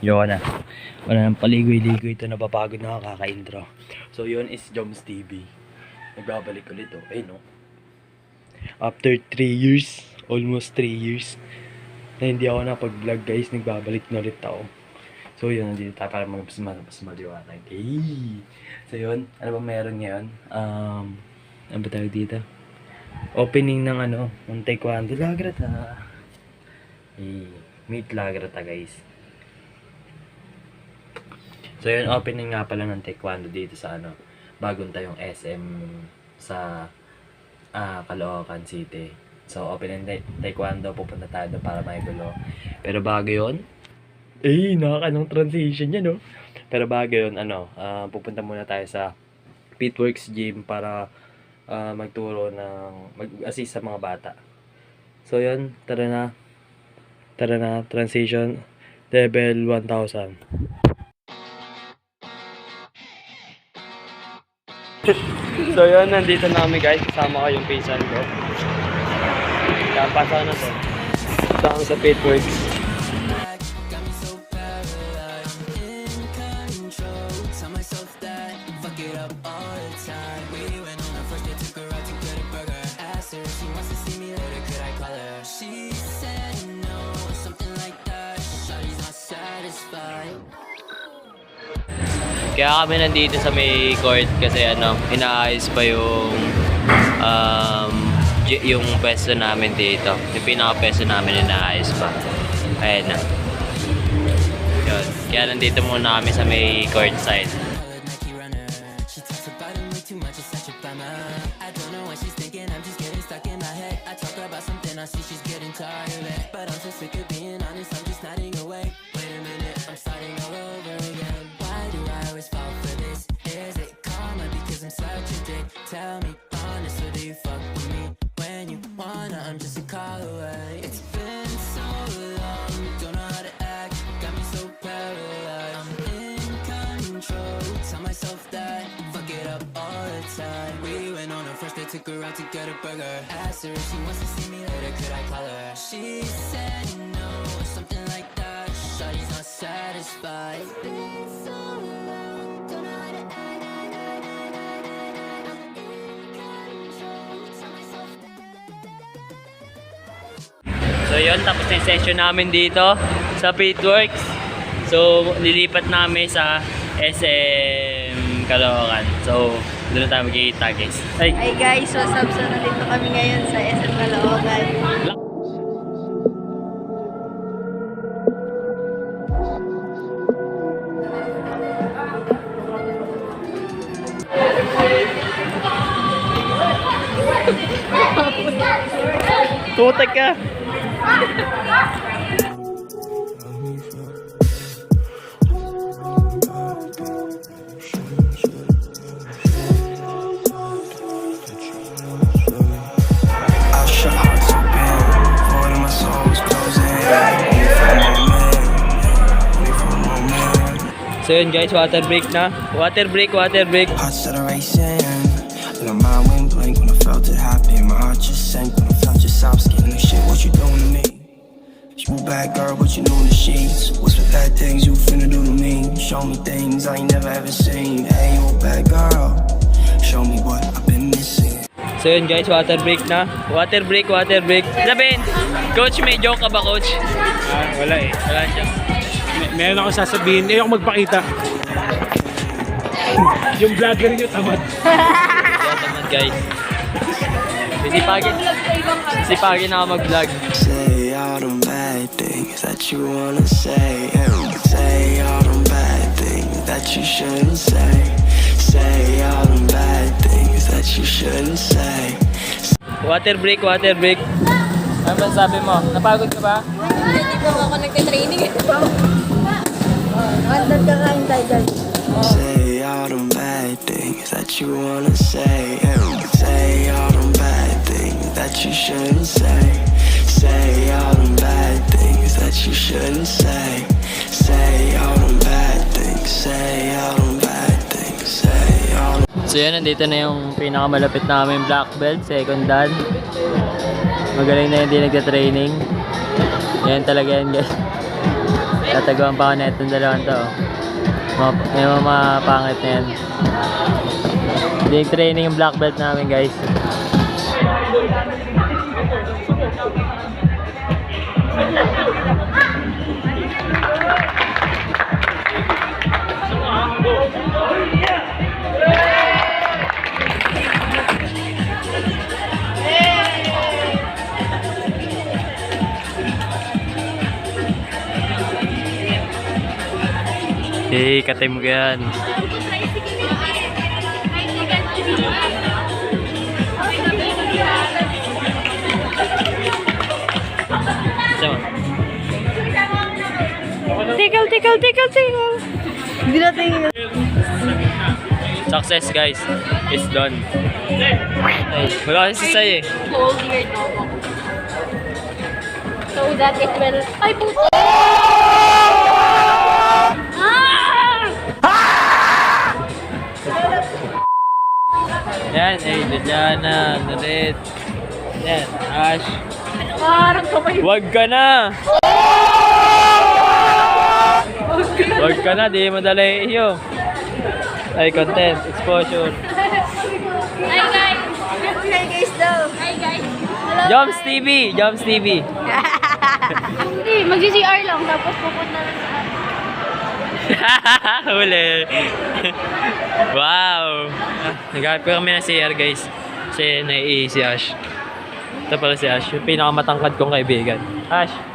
Yun na. Wala nang paligoy-ligoy ito, napapagod na kaka-intro. So yun is Joms TV. Nagbabalik ulit oh. Ayun oh. After 3 years, almost 3 years, na hindi ako napag-vlog guys, nagbabalik na ulit ako. So yun, nandito tayo para mas maliwanag. Hey! So yun, ano ba meron ngayon? Ano ba tawag dito? Opening ng ng Taekwondo Lagrata. Hey, meet Lagrata guys. So yun, opening nga pala ng Taekwondo dito sa bagong tayong SM sa Caloocan City. So opening Taekwondo, pupunta tayo doon para maigulo. Pero bago yun, nakakanong transition yan no. Pero bago yun, pupunta muna tayo sa Pitworks Gym para magturo mag-assist sa mga bata. So yun, tara na, transition level 1000. So yun, nandito na kami guys, kasama ko yung pinsan ko. Kaya pasok na to. Kasama sa Pitworks. Kaya kami nandito sa may court kasi inaayos pa yung pwesto namin dito. Yung pinaka-pwesto namin inaayos pa. Ayan na. Yun. Kaya nandito muna kami sa may court side. Tell me honestly, do you fuck with me when you wanna? I'm just a call away. It's been so long, don't know how to act, got me so paralyzed. I'm in control, tell myself that, fuck it up all the time. We went on a first date, took her out to get a burger. Asked her if she wants to see me later, could I call her? She said no, something like that. Shawty's not satisfied. Been so long, don't know how to act. So yun, tapos na yung session namin dito sa Pitworks. So lilipat namin sa SM Caloocan. So doon na tayo magkikita guys. Hi guys, what's up? So nandito kami ngayon sa SM Caloocan. Tutek ka! So yun guys, water break na. Water break. Hearts that are racing, and my mind went blank when I felt it happen. My heart just sank when I felt your soft skin. Like shit, what you doing to me? You bad girl, what you doing to sheets? What's the bad things you finna do to me? Show me things I ain't never ever seen. Hey, you a bad girl, show me what I've been missing. So yun guys, water break na. Water break. Sabihin, coach, may joke ka ba coach? Wala eh. Wala siya. Meron ako sasabihin, ayoko magpakita. Yung vlogger niyo tamad. Kaya tamad guys. Sisipagin na ako mag-vlog. Say all them bad things that you wanna say. Say all them bad things that you shouldn't say. Say all them bad things that you shouldn't say. Water break. Ano ba sabi mo? Napagod ka ba? Hindi po ako nagka-training. Andad ka kain tayo guys. Say all them bad things that you wanna say. Say all them bad things that you shouldn't say. Say all them bad things that you shouldn't say. Say all them bad things. Say all them bad things. Say all. So yun, nandito na yung pinakamalapit namin black belt, second dan. Magaling na hindi nagka-training. Yan talaga yan guys. Tataguan pa ako na itong dalawang to. May mga pangit na yan. Hindi training yung black belt namin guys. Hey, katay mo yan. Tikal. Hindi natin Success guys, it's done. Wala kasi sasay eh. cold your dog. So that it will... Ay, puto! Yan, eh, Juliana, Narit. Yan, Ash. Parang kamay. Wag ka na! Wag ka na, di madali iyo. Ay, content, exposure. Hi guys! Hi guys daw! Hi guys! Hello Joms TV! Joms TV! Hindi, mag-CR lang tapos pupunta na sa Huli! Wow! Naghanap ko kami na CR guys. Kasi nai si Ash. Ito pala si Ash, yung pinakamatangkad kong kaibigan. Ash!